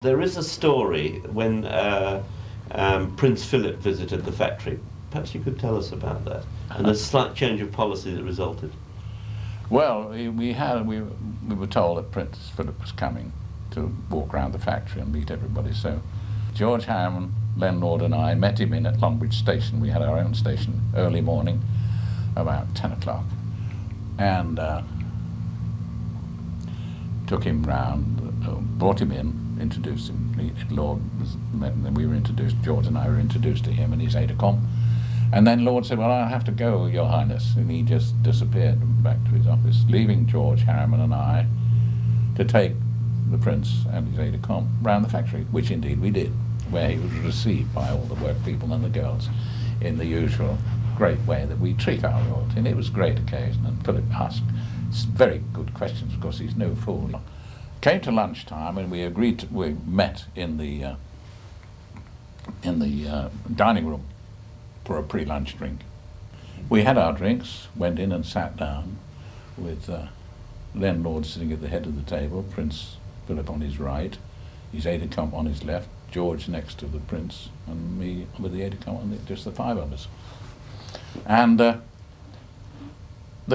There is a story when Prince Philip visited the factory. Perhaps you could tell us about that, and the slight change of policy that resulted. Well, we were told that Prince Philip was coming to walk around the factory and meet everybody. So George Harriman, Len Lord and I met him in at Longbridge station. We had our own station early morning, about 10 o'clock, and took him round, brought him in, introduced him. Lord was, then we were introduced, George and I were introduced to him and his aide-de-camp. And then Lord said, "Well, I have to go, Your Highness," and he just disappeared back to his office, leaving George Harriman and I to take the Prince and his aide-de-camp round the factory, which indeed we did, where he was received by all the work people and the girls in the usual great way that we treat our royalty. And it was a great occasion, and Philip asked very good questions. Of course, he's no fool. Came to lunchtime, and we met in the dining room for a pre-lunch drink. We had our drinks, went in and sat down with Len Lord sitting at the head of the table, Prince Philip on his right, his aide-de-camp on his left, George next to the Prince, and me with the aide-de-camp, just the five of us. And the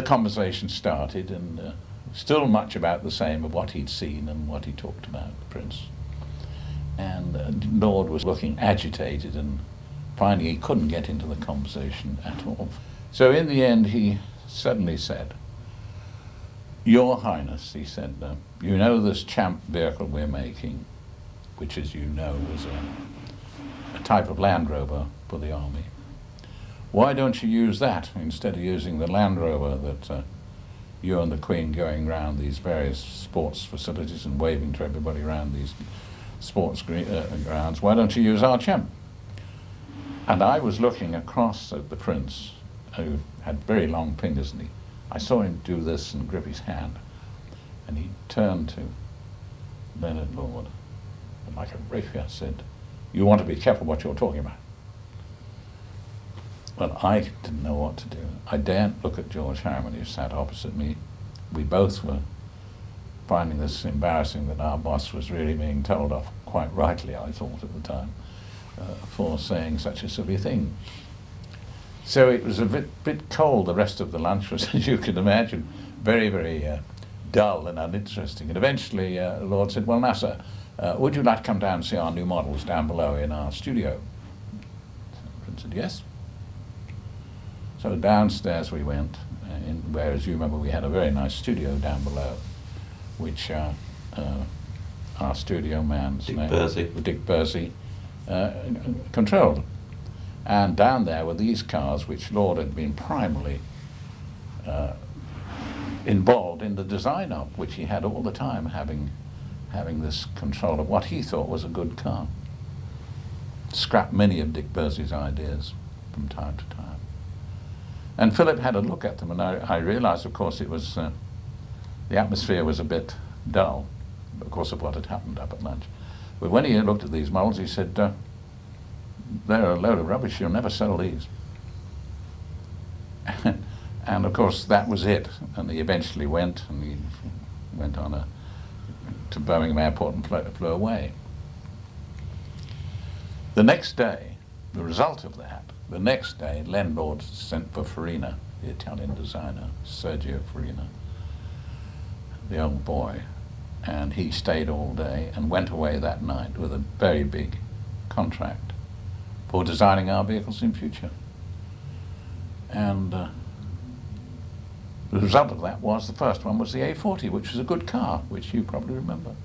conversation started, and still much about the same of what he'd seen and what he talked about, the Prince. And Lord was looking agitated and finding he couldn't get into the conversation at all. So in the end he suddenly said, "Your Highness," he said, "you know this Champ vehicle we're making, which, as you know, is a type of Land Rover for the army. Why don't you use that instead of using the Land Rover that you and the Queen going around these various sports facilities and waving to everybody around these sports grounds? Why don't you use our Champ?" And I was looking across at the Prince, who had very long fingers, and I saw him do this and grip his hand, and he turned to Len Lord, and like a rapier said, "You want to be careful what you're talking about." Well, I didn't know what to do. I daren't look at George Harriman, who sat opposite me. We both were finding this embarrassing that our boss was really being told off, quite rightly, I thought at the time, for saying such a silly thing. So it was a bit cold. The rest of the lunch was, as you can imagine, very, very dull and uninteresting. And eventually Lord said, "Well, now, sir, would you like to come down and see our new models down below in our studio?" So the Prince said, "Yes." So downstairs we went, where, as you remember, we had a very nice studio down below, which our studio man's name, Dick Bursey, controlled. And down there were these cars which Lord had been primarily involved in the design of, which he had all the time, having this control of what he thought was a good car. Scrapped many of Dick Bursey's ideas from time to time. And Philip had a look at them, and I realized, of course, it was the atmosphere was a bit dull, because of what had happened up at lunch. But when he looked at these models, he said, "They're a load of rubbish, you'll never sell these." And of course that was it, and he eventually went, and he went on to Birmingham Airport and flew away. The next day, the result of that, the next day, Len Lord sent for Farina, the Italian designer, Sergio Farina, the old boy, and he stayed all day and went away that night with a very big contract for designing our vehicles in future. And the result of that was, the first one was the A40, which was a good car, which you probably remember.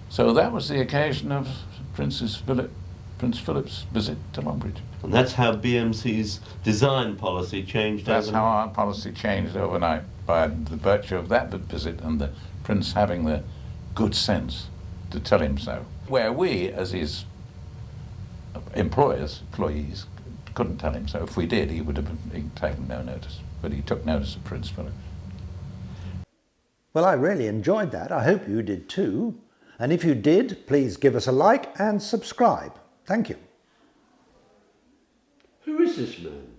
So that was the occasion of Prince Philip's visit to Longbridge. And that's how BMC's design policy changed overnight. That's how our policy changed overnight, by the virtue of that visit and the Prince having the good sense to tell him so. Where we, as his employees, couldn't tell him so. If we did, he would have taken no notice. But he took notice of Prince Philip. Well, I really enjoyed that. I hope you did too. And if you did, please give us a like and subscribe. Thank you. Who is this man?